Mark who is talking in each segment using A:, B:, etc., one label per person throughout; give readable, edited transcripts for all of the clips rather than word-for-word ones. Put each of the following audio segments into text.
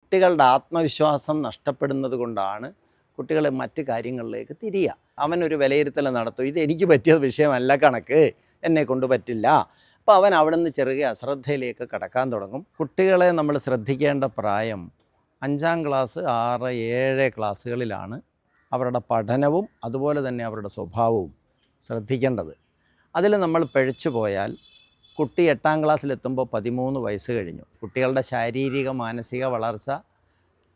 A: കുട്ടികളുടെ ആത്മവിശ്വാസം നഷ്ടപ്പെടുന്നത് കൊണ്ടാണ് കുട്ടികൾ മറ്റ് കാര്യങ്ങളിലേക്ക് തിരിയുക. അവനൊരു വിലയിരുത്തൽ നടത്തും, ഇത് എനിക്ക് പറ്റിയ വിഷയമല്ല കണക്ക്, എന്നെ കൊണ്ട് പറ്റില്ല. അപ്പോൾ അവൻ അവിടെ നിന്ന് ചെറിയ അശ്രദ്ധയിലേക്ക് കടക്കാൻ തുടങ്ങും. കുട്ടികളെ നമ്മൾ ശ്രദ്ധിക്കേണ്ട പ്രായം 5-ാം ക്ലാസ്, 6, 7 ക്ലാസ്സുകളിലാണ് അവരുടെ പഠനവും അതുപോലെ തന്നെ അവരുടെ സ്വഭാവവും ശ്രദ്ധിക്കേണ്ടത്. അതിൽ നമ്മൾ പിഴച്ചു പോയാൽ കുട്ടി 8-ാം ക്ലാസ്സിലെത്തുമ്പോൾ 13 വയസ്സ് കഴിഞ്ഞു. കുട്ടികളുടെ ശാരീരിക മാനസിക വളർച്ച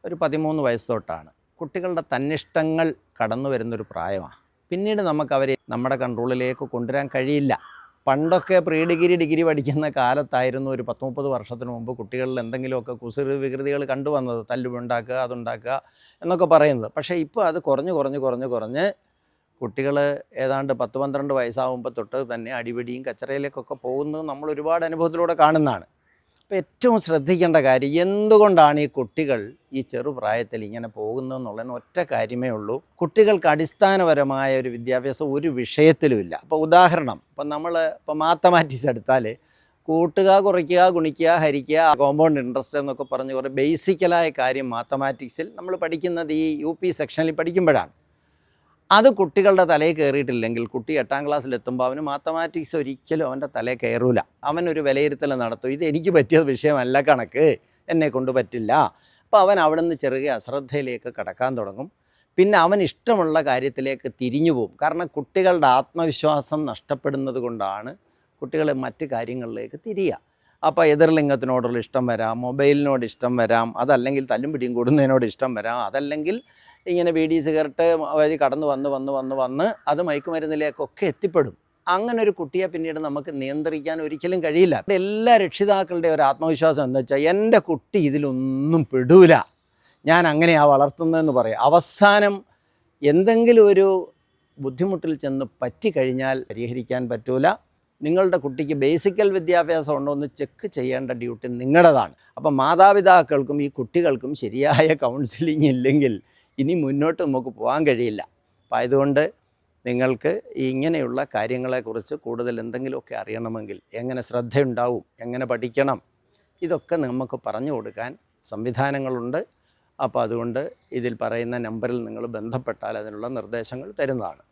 A: ഒരു 13 വയസ്സ് തൊട്ടാണ്. കുട്ടികളുടെ തന്നിഷ്ടങ്ങൾ കടന്നു വരുന്നൊരു പ്രായമാണ്. പിന്നീട് നമുക്കവരെ നമ്മുടെ കൺട്രോളിലേക്ക് കൊണ്ടുവരാൻ കഴിയില്ല. പണ്ടൊക്കെ പ്രീ ഡിഗ്രി പഠിക്കുന്ന കാലത്തായിരുന്നു ഒരു 10-30 വർഷത്തിന് മുമ്പ് കുട്ടികളിൽ എന്തെങ്കിലുമൊക്കെ കുസൃതി വികൃതികൾ കണ്ടുവന്നത്, തല്ലുണ്ടാക്കുക, അതുണ്ടാക്കുക എന്നൊക്കെ പറയുന്നത്. പക്ഷേ ഇപ്പോൾ അത് കുറഞ്ഞ് കുട്ടികൾ ഏതാണ്ട് 10-12 വയസ്സാകുമ്പോൾ തൊട്ട് തന്നെ അടിപിടിയും കച്ചറയിലേക്കൊക്കെ പോകുന്നത് നമ്മൾ ഒരുപാട് അനുഭവത്തിലൂടെ കാണുന്നതാണ്. അപ്പോൾ ഏറ്റവും ശ്രദ്ധിക്കേണ്ട കാര്യം, എന്തുകൊണ്ടാണ് ഈ കുട്ടികൾ ഈ ചെറുപ്രായത്തിൽ ഇങ്ങനെ പോകുന്നതെന്നുള്ളതിന് ഒറ്റ കാര്യമേ ഉള്ളൂ. കുട്ടികൾക്ക് അടിസ്ഥാനപരമായ ഒരു വിദ്യാഭ്യാസം ഒരു വിഷയത്തിലുമില്ല. അപ്പോൾ ഉദാഹരണം, ഇപ്പോൾ മാത്തമാറ്റിക്സ് എടുത്താൽ കൂട്ടുക, കുറയ്ക്കുക, ഗുണിക്കുക, ഹരിക്കുക, കോമ്പൗണ്ട് ഇൻട്രസ്റ്റ് എന്നൊക്കെ പറഞ്ഞ് കുറേ ബേസിക്കലായ കാര്യം മാത്തമാറ്റിക്സിൽ നമ്മൾ പഠിക്കുന്നത് ഈ UP സെക്ഷനിൽ പഠിക്കുമ്പോഴാണ്. അത് കുട്ടികളുടെ തലയിൽ കയറിയിട്ടില്ലെങ്കിൽ കുട്ടി 8-ാം ക്ലാസ്സിലെത്തുമ്പോൾ അവന് മാത്തമാറ്റിക്സ് ഒരിക്കലും അവൻ്റെ തലയിൽ കയറൂല. അവനൊരു വിലയിരുത്തൽ നടത്തും, ഇത് എനിക്ക് പറ്റിയ വിഷയമല്ല കണക്ക്, എന്നെ കൊണ്ട് പറ്റില്ല. അപ്പോൾ അവൻ അവിടെ നിന്ന് ചെറിയ അശ്രദ്ധയിലേക്ക് കടക്കാൻ തുടങ്ങും. പിന്നെ അവൻ ഇഷ്ടമുള്ള കാര്യത്തിലേക്ക് തിരിഞ്ഞു പോകും. കാരണം കുട്ടികളുടെ ആത്മവിശ്വാസം നഷ്ടപ്പെടുന്നത് കൊണ്ടാണ് കുട്ടികൾ മറ്റ് കാര്യങ്ങളിലേക്ക് തിരിയുക. അപ്പോൾ എതിർലിംഗത്തിനോടുള്ള ഇഷ്ടം വരാം, മൊബൈലിനോട് ഇഷ്ടം വരാം, അതല്ലെങ്കിൽ തല്ലും പിടിയും കൂടുന്നതിനോട് ഇഷ്ടം വരാം, അതല്ലെങ്കിൽ ഇങ്ങനെ ബീഡി സിഗരറ്റ് വഴി കടന്നു വന്ന് അത് മയക്കുമരുന്നിലേക്കൊക്കെ എത്തിപ്പെടും. അങ്ങനെ ഒരു കുട്ടിയെ പിന്നീട് നമുക്ക് നിയന്ത്രിക്കാൻ ഒരിക്കലും കഴിയില്ല. എല്ലാ രക്ഷിതാക്കളുടെ ഒരു ആത്മവിശ്വാസം എന്ന് വെച്ചാൽ എൻ്റെ കുട്ടി ഇതിലൊന്നും പെടൂല, ഞാൻ അങ്ങനെയാണ് വളർത്തുന്നതെന്ന് പറയും. അവസാനം എന്തെങ്കിലും ഒരു ബുദ്ധിമുട്ടിൽ ചെന്ന് പറ്റിക്കഴിഞ്ഞാൽ പരിഹരിക്കാൻ പറ്റൂല. നിങ്ങളുടെ കുട്ടിക്ക് ബേസിക്കൽ വിദ്യാഭ്യാസം ഉണ്ടോ എന്ന് ചെക്ക് ചെയ്യേണ്ട ഡ്യൂട്ടി നിങ്ങളുടേതാണ്. അപ്പം മാതാപിതാക്കൾക്കും ഈ കുട്ടികൾക്കും ശരിയായ കൗൺസിലിംഗ് ഇല്ലെങ്കിൽ ഇനി മുന്നോട്ട് നമുക്ക് പോകാൻ കഴിയില്ല. അപ്പം ആയതുകൊണ്ട് നിങ്ങൾക്ക് ഇങ്ങനെയുള്ള കാര്യങ്ങളെക്കുറിച്ച് കൂടുതൽ എന്തെങ്കിലുമൊക്കെ അറിയണമെങ്കിൽ, എങ്ങനെ ശ്രദ്ധയുണ്ടാവും, എങ്ങനെ പഠിക്കണം, ഇതൊക്കെ നമുക്ക് പറഞ്ഞു കൊടുക്കാൻ സംവിധാനങ്ങളുണ്ട്. അപ്പോൾ അതുകൊണ്ട് ഇതിൽ പറയുന്ന നമ്പറിൽ നിങ്ങൾ ബന്ധപ്പെട്ടാൽ അതിനുള്ള നിർദ്ദേശങ്ങൾ തരുന്നതാണ്.